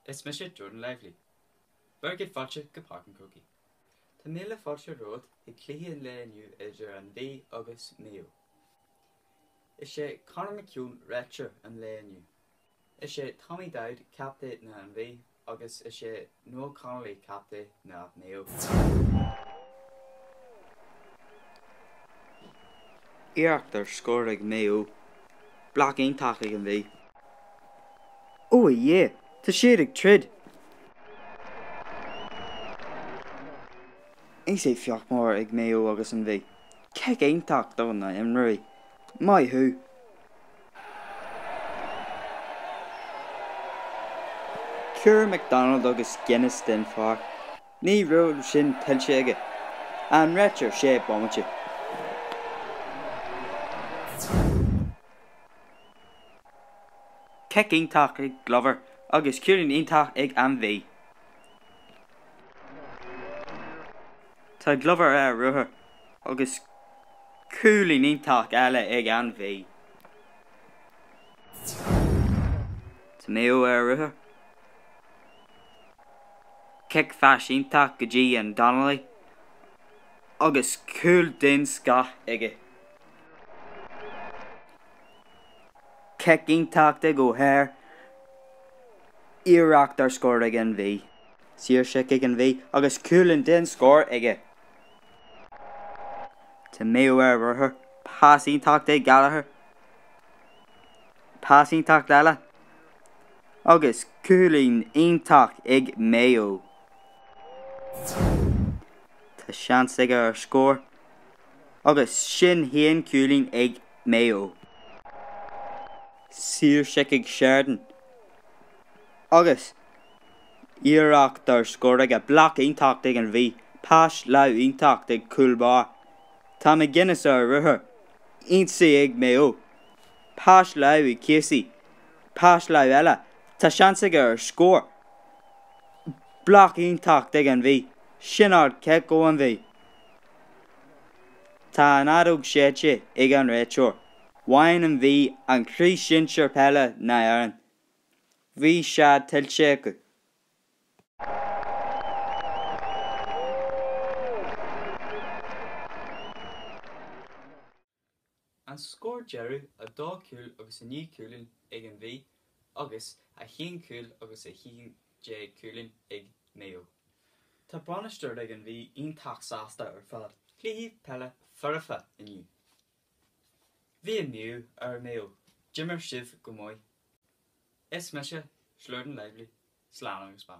Is Mr. Jordan Lively. Burgit Fodger Gaparkin Cookie. Tamila Fodger Road, I Clean Lane New Edger and V August Mayo. Is she Conor McCune Retcher and Lane New. Is she Tommy Dowd Captain na and V August is she Noel Connolly Captain na Mayo. Iarachtar scorig Mayo. Black ain't tachig and V. Oh yeah, ta sérig trid. I say fioch mór ag Mayo agus an V. Keg ain't tach don na Imri. Maigh Eo. Cure MacDonald agus Guinness den far. Ní road sin tilsege. An retcher sé bommetje. Kek intach ag Glover agus curin intach ag An Mhí. Tá Glover ruher agus coolin intach eile ag An Mhí. Tá Mayo ruher. Kek fash intach go G and Donnelly agus cool din ska ige. Kek intach de go hair. Iarachtar scored ag An Mhí. Sir shek ag An Mhí agus coolin din score ige. To Mayo ruher. Pass intach de Gaeilge. Pass intach Lala. Agus coolin intach ag Mayo. Ta chance ag score. Agus shin hien coolin ag Mayo. Sir shek ag Sheridan. Agus Iarachtar scored ag a block intach ag An Mhí. Pass lau intach ag Coolbar. Tá McGuinness ruher. Ain't say ag Mayo. Pass lau ag Casey. Pass lau ella. Ta chance ag score. Block intach ag An Mhí. Shinard kek go An Mhí. Ta an adog sheche ag an rechor. Wine An Mhí an Chris Shincher pella na Aaron. V shad tilsheke. An score Jerry a dog cool agus a ní coolin ag An Mhí agus a hien cool agus a hien J coolin ag Mayo. Ta branister ag An Mhí intach sasta fad. Clí pella furfa iniu. Vi Mew Mayo. Jimmer Shiv Gomoy. Es Mesha Slurden Lively. Slan agus Ban.